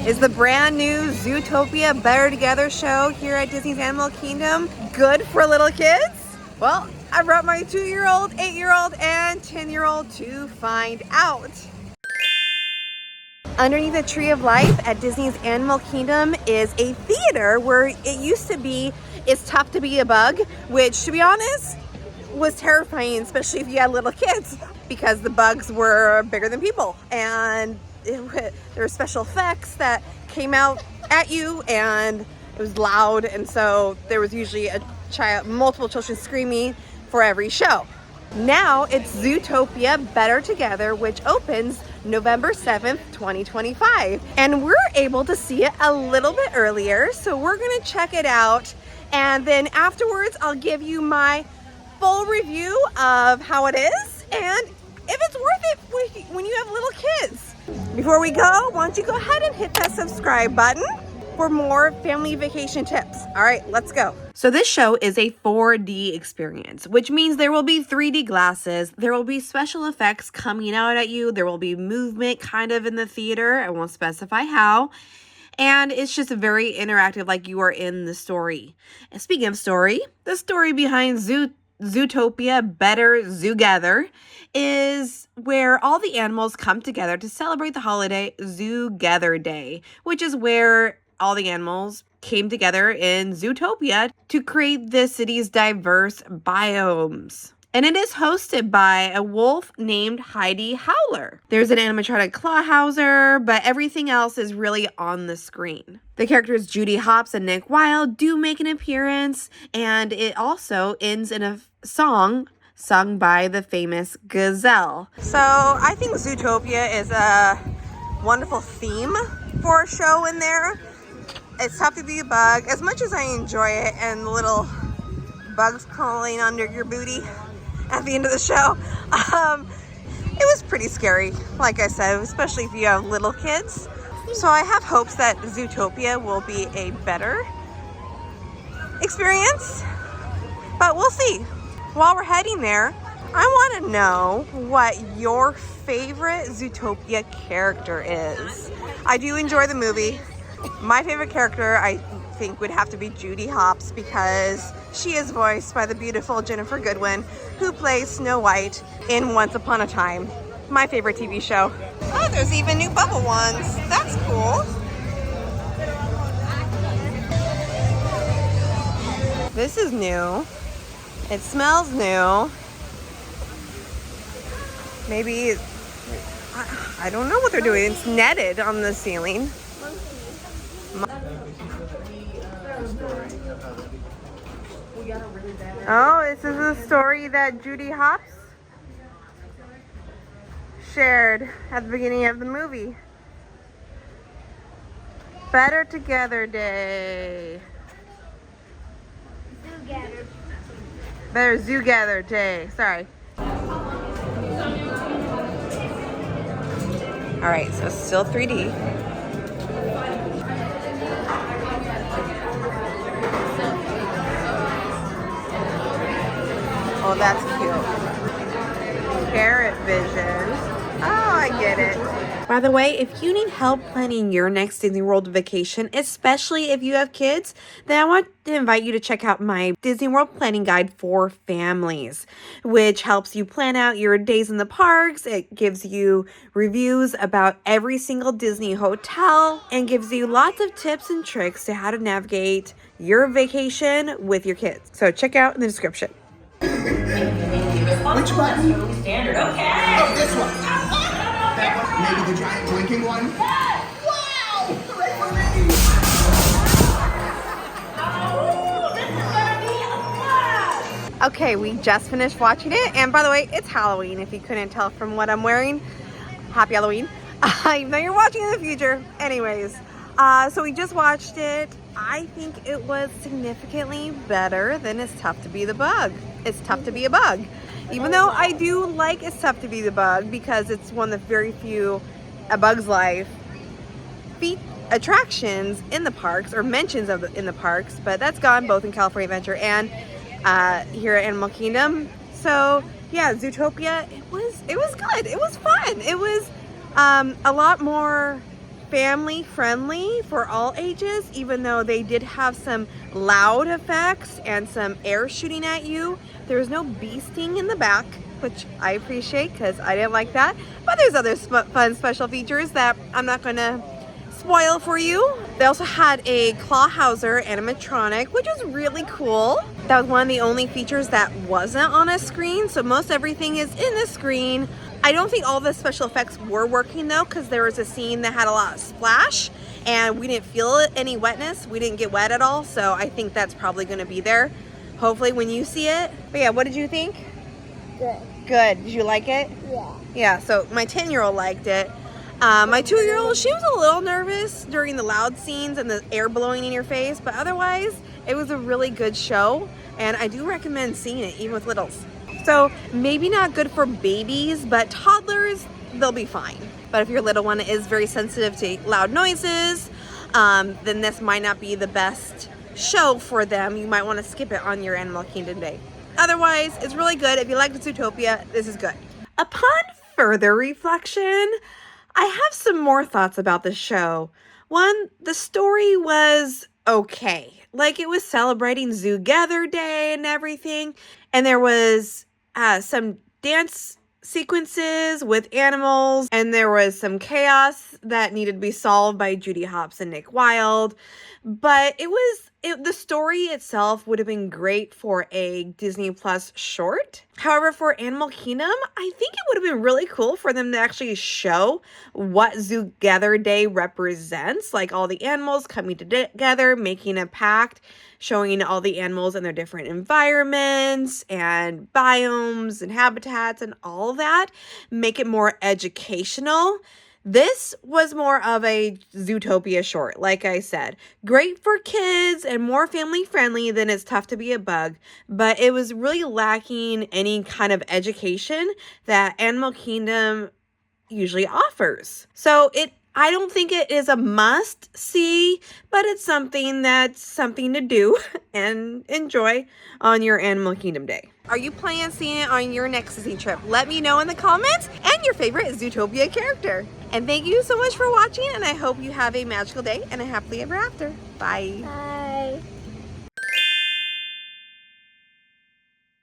Is the brand new Zootopia Better Together show here at Disney's Animal Kingdom good for little kids? Well, I brought my 2-year-old, 8-year-old, and 10-year-old to find out. Underneath the Tree of Life at Disney's Animal Kingdom is a theater where it used to be It's Tough to Be a Bug, which, to be honest, was terrifying, especially if you had little kids, because the bugs were bigger than people, and there were special effects that came out at you, and it was loud, and so there was usually multiple children screaming for every show. Now it's Zootopia Better Together, which opens November 7th, 2025. And we're able to see it a little bit earlier, so we're gonna check it out. And then afterwards, I'll give you my full review of how it is and if it's worth it when you have little kids. Before we go, why don't you go ahead and hit that subscribe button for more family vacation tips. All right, let's go. So this show is a 4D experience, which means there will be 3D glasses, there will be special effects coming out at you, there will be movement kind of in the theater, I won't specify how, and it's just very interactive, like you are in the story. And speaking of story, the story behind Zootopia Better Zoogether is where all the animals come together to celebrate the holiday Zoogether Day, which is where all the animals came together in Zootopia to create the city's diverse biomes. And it is hosted by a wolf named Heidi Howler. There's an animatronic Clawhauser, but everything else is really on the screen. The characters Judy Hopps and Nick Wilde do make an appearance, and it also ends in a song sung by the famous Gazelle. So I think Zootopia is a wonderful theme for a show in there. It's Tough to Be a Bug. As much as I enjoy it and the little bugs crawling under your booty at the end of the show, it was pretty scary, like I said, especially if you have little kids. So I have hopes that Zootopia will be a better experience, but we'll see. While we're heading there, I want to know what your favorite Zootopia character is. I do enjoy the movie. My favorite character, I think, would have to be Judy Hopps, because she is voiced by the beautiful Jennifer Goodwin, who plays Snow White in Once Upon a Time, my favorite TV show. Oh, there's even new bubble ones. That's cool. This is new. It smells new. Maybe, I don't know what they're doing. It's netted on the ceiling. Oh, this is a story that Judy Hopps shared at the beginning of the movie. Better Together Day. Zoogether. Better Zoogether Day. Sorry. All right, so still 3D. Oh, that's cute. Carrot vision. Oh, I get it. By the way, if you need help planning your next Disney World vacation, especially if you have kids, then I want to invite you to check out my Disney World Planning Guide for Families, which helps you plan out your days in the parks. It gives you reviews about every single Disney hotel and gives you lots of tips and tricks to how to navigate your vacation with your kids. So check out in the description. Which button? Standard. Okay. Oh, this one. That one. Maybe the giant drinking one. Wow! Hooray for me! Oh, this is gonna be a blast! Okay, we just finished watching it, and by the way, it's Halloween. If you couldn't tell from what I'm wearing, happy Halloween. Even though you're watching in the future. Anyways, so we just watched it. I think it was significantly better than It's Tough to Be the Bug. It's Tough to Be a Bug. Even though I do like It's Tough to Be the Bug, because it's one of the very few A Bug's Life attractions in the parks, or mentions of in the parks, but that's gone both in California Adventure and here at Animal Kingdom. So yeah, Zootopia, it was good. It was fun. It was a lot more family friendly for all ages, even though they did have some loud effects and some air shooting at you. There's no bee sting in the back, which I appreciate because I didn't like that. But there's other fun special features that I'm not gonna spoil for you. They also had a Clawhauser animatronic, which was really cool. That was one of the only features that wasn't on a screen, so most everything is in the screen. I don't think all the special effects were working though, because there was a scene that had a lot of splash and we didn't feel any wetness. We didn't get wet at all, so I think that's probably going to be there hopefully when you see it. But yeah, what did you think? Good. Good. Did you like it? Yeah. Yeah, so my 10-year-old liked it. My 2-year-old, she was a little nervous during the loud scenes and the air blowing in your face, but otherwise it was a really good show, and I do recommend seeing it even with littles. So maybe not good for babies, but toddlers, they'll be fine. But if your little one is very sensitive to loud noises, then this might not be the best show for them. You might want to skip it on your Animal Kingdom day. Otherwise, it's really good. If you like Zootopia, this is good. Upon further reflection, I have some more thoughts about the show. One, the story was okay. Like, it was celebrating Zoogether Day and everything. And there was some dance sequences with animals. And there was some chaos that needed to be solved by Judy Hopps and Nick Wilde. But the story itself would have been great for a Disney Plus short. However, for Animal Kingdom, I think it would have been really cool for them to actually show what Zoogether Day represents, like all the animals coming together, making a pact, showing all the animals in their different environments and biomes and habitats and all that, make it more educational. This was more of a Zootopia short, like I said. Great for kids and more family friendly than It's Tough to Be a Bug, but it was really lacking any kind of education that Animal Kingdom usually offers. So I don't think it is a must see, but it's something to do and enjoy on your Animal Kingdom day. Are you planning on seeing it on your next Disney trip? Let me know in the comments, and your favorite Zootopia character. And thank you so much for watching, and I hope you have a magical day and a happily ever after. Bye. Bye.